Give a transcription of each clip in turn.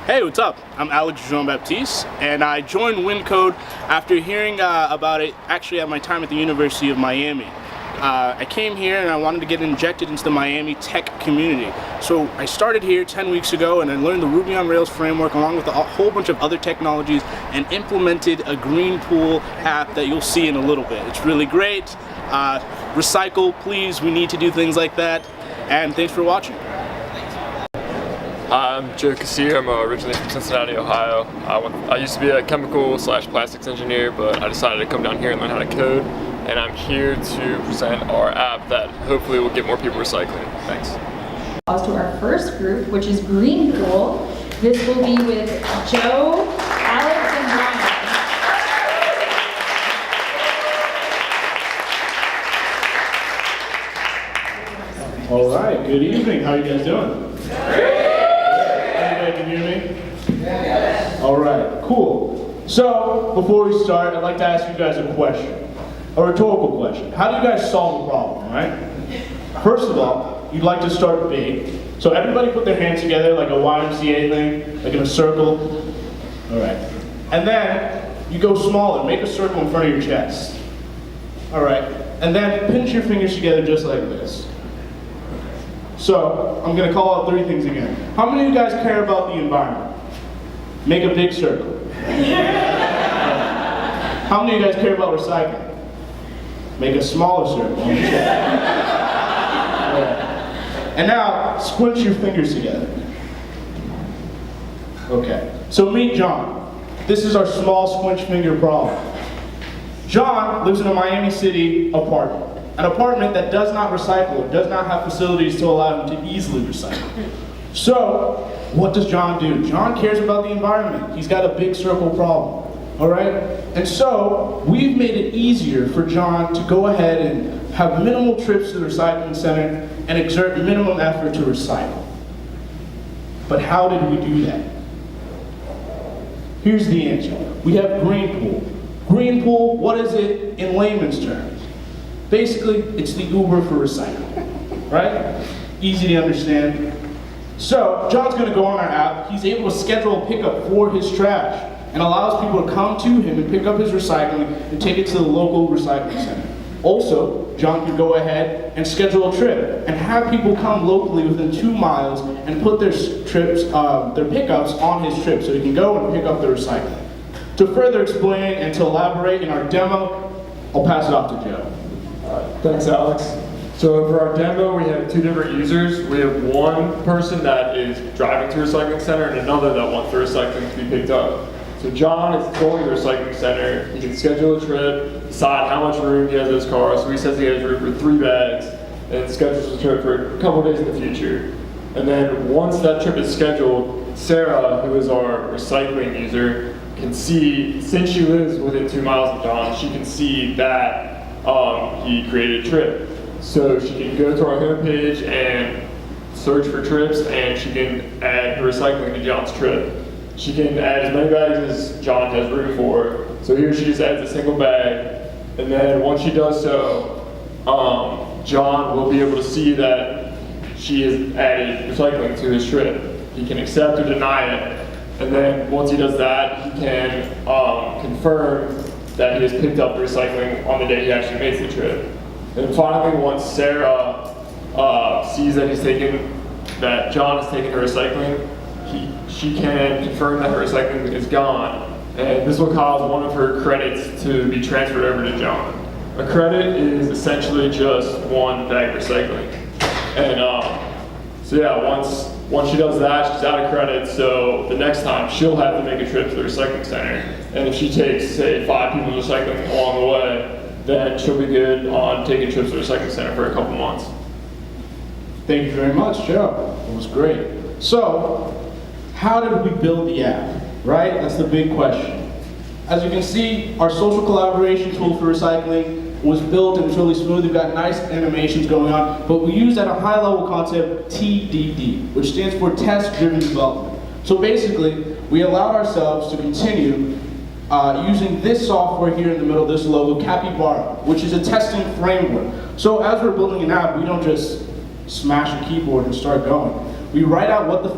Hey, what's up? I'm Alex Jean-Baptiste, and I joined WinCode after hearing about it actually at my time at the University of Miami. I came here and I wanted to get injected into the Miami tech community. So I started here 10 weeks ago and I learned the Ruby on Rails framework along with a whole bunch of other technologies and implemented a GreenPool app that you'll see in a little bit. It's really great. Recycle, please. We need to do things like that. And thanks for watching. Hi, I'm Joe Cassier. I'm originally from Cincinnati, Ohio. I used to be a chemical/plastics engineer, but I decided to come down here and learn how to code. And I'm here to present our app that hopefully will get more people recycling. Thanks. To our first group, which is GreenPool. This will be with Joe, Alex, and Brian. All right, good evening. How are you guys doing? Everybody can hear me? Yes. All right, cool. So, before we start, I'd like to ask you guys a question, a rhetorical question. How do you guys solve a problem, right? First of all, you'd like to start big. So everybody put their hands together like a YMCA thing, like in a circle. All right. And then you go smaller, make a circle in front of your chest. All right. And then pinch your fingers together just like this. So, I'm going to call out three things again. How many of you guys care about the environment? Make a big circle. How many of you guys care about recycling? Make a smaller circle. And now, squinch your fingers together. Okay, so meet John. This is our small squinch finger problem. John lives in a Miami City apartment. An apartment that does not recycle, does not have facilities to allow him to easily recycle. So, what does John do? John cares about the environment. He's got a big circle problem, all right? And so, we've made it easier for John to go ahead and have minimal trips to the recycling center and exert minimum effort to recycle. But how did we do that? Here's the answer. We have GreenPool. GreenPool, what is it in layman's terms? Basically, it's the Uber for recycling, right? Easy to understand. So, John's gonna go on our app. He's able to schedule a pickup for his trash and allows people to come to him and pick up his recycling and take it to the local recycling center. Also, John can go ahead and schedule a trip and have people come locally within 2 miles and put their pickups on his trip so he can go and pick up the recycling. To further explain and to elaborate in our demo, I'll pass it off to Joe. Thanks, Alex. So for our demo, we have two different users. We have one person that is driving to a recycling center and another that wants the recycling to be picked up. So John is going to the recycling center. He can schedule a trip, decide how much room he has in his car. So he says he has room for 3 bags and schedules a trip for a couple of days in the future. And then once that trip is scheduled, Sarah, who is our recycling user, can see, since she lives within 2 miles of John, she can see that he created a trip. So she can go to our homepage and search for trips, and she can add her recycling to John's trip. She can add as many bags as John has room for. So here she just adds a single bag, and then once she does so, John will be able to see that she has added recycling to his trip. He can accept or deny it, and then once he does that, he can confirm that he has picked up the recycling on the day he actually makes the trip. And finally, once Sarah sees that John has taken her recycling, she can confirm that her recycling is gone. And this will cause one of her credits to be transferred over to John. A credit is essentially just 1 bag of recycling. And so yeah, once she does that, she's out of credit, so the next time she'll have to make a trip to the recycling center. And if she takes, say, 5 people recycling along the way, then she'll be good on taking trips to the recycling center for a couple months. Thank you very much, Joe. It was great. So, how did we build the app, right? That's the big question. As you can see, our social collaboration tool for recycling was built and it's really smooth. We've got nice animations going on, but we used at a high level concept TDD, which stands for test-driven development. So basically, we allowed ourselves to continue using this software here in the middle, this logo, Capybara, which is a testing framework. So as we're building an app, we don't just smash a keyboard and start going. We write out what the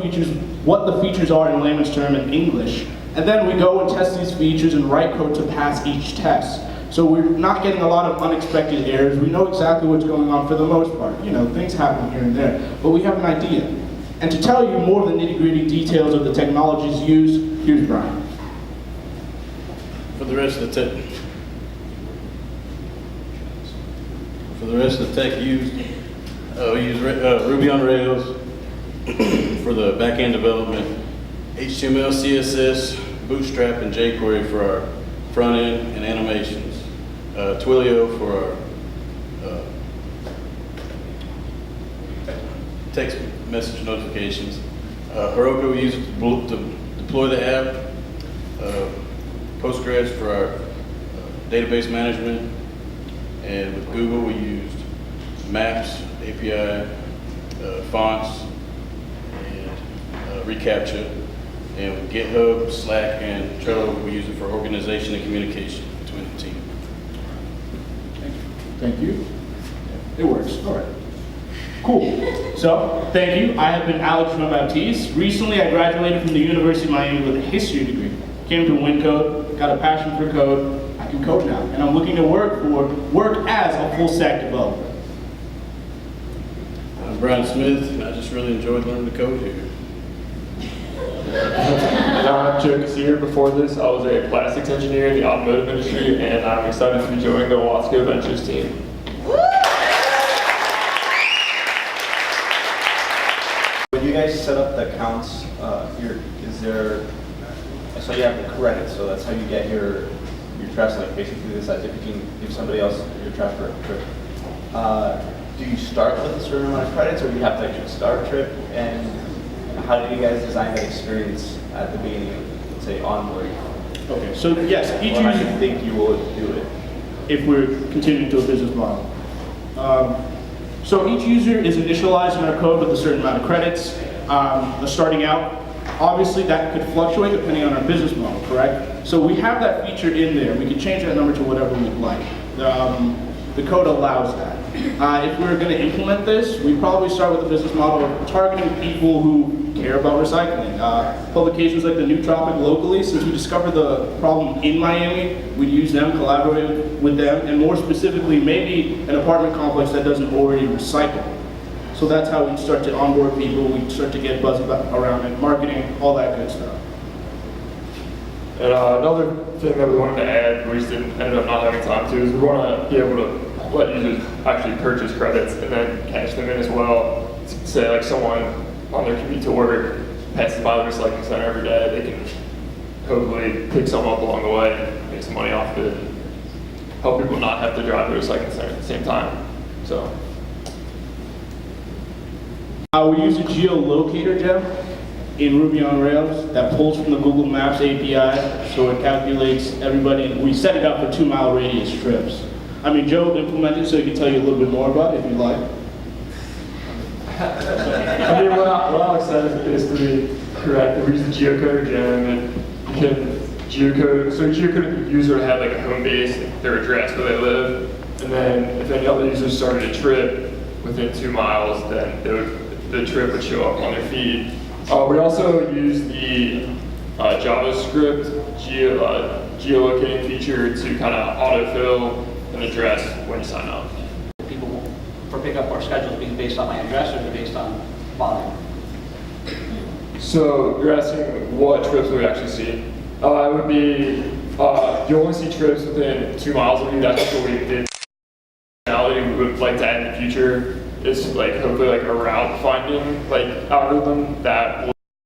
features are in layman's term in English, and then we go and test these features and write code to pass each test. So we're not getting a lot of unexpected errors. We know exactly what's going on for the most part. You know, things happen here and there, but we have an idea. And to tell you more of the nitty-gritty details of the technologies used, here's Brian. For the rest of the tech used, we use Ruby on Rails for the back-end development, HTML, CSS, Bootstrap, and jQuery for our front-end and animations, Twilio for our text message notifications, Heroku we use to deploy the app, Postgres for our database management, and with Google we used Maps, API, fonts, and reCAPTCHA. And with GitHub, Slack, and Trello, we use it for organization and communication between the team. Thank you. It works. All right. Cool. So, thank you. I have been Alex Baptiste. Recently, I graduated from the University of Miami with a history degree. Came to WinCode, got a passion for code. I can code now, and I'm looking to work as a full stack developer. I'm Brian Smith, and I just really enjoyed learning the code here. And I'm Joe Kassir. Before this, I was a plastics engineer in the automotive industry, and I'm excited to be joining the Wasco Ventures team. When you guys set up the accounts, is there, so you have the credits, so that's how you get your trash, like basically this, if you can give somebody else your trash for a trip. Do you start with a certain amount of credits, or do you have to actually start a trip? And how did you guys design that experience at the beginning, let's say onboarding? Okay, so yes, each Or how do user, you think you will do it? if we're continuing to a business model. So each user is initialized in our code with a certain amount of credits. Starting out, obviously that could fluctuate depending on our business model, correct? So we have that feature in there. We can change that number to whatever we'd like. The code allows that. If we were going to implement this, we'd probably start with a business model of targeting people who care about recycling. Publications like the New Tropic locally, since we discovered the problem in Miami, we'd use them, collaborate with them, and more specifically, maybe an apartment complex that doesn't already recycle. So that's how we'd start to onboard people, we'd start to get buzz around it, marketing, all that good stuff. And another thing that we wanted to add, we just ended up not having time to, is we want to be able to let users actually purchase credits and then cash them in as well. Say like someone on their commute to work passes by the recycling center every day, they can hopefully pick some up along the way and make some money off of it and help people not have to drive to the recycling center at the same time. So. We use a geolocator gem in Ruby on Rails that pulls from the Google Maps API, so it calculates everybody. We set it up for 2-mile radius trips. I mean, Joe implemented, so he can tell you a little bit more about it if you'd like. I mean, what Alex said is basically correct. We use the geocoder gem, and you can geocode. So geocode the user to have like a home base, their address where they live, and then if any other users started a trip within 2 miles, then the trip would show up on their feed. We also use the JavaScript geolocating feature to kind of autofill an address when you sign up. People for pickup or schedules being based on my address, or they're based on volume? So you're asking what trips we actually see? It would be, you only see trips within 2 miles of you. That's what we did. We would like to add in the future is like hopefully like a route finding like algorithm that will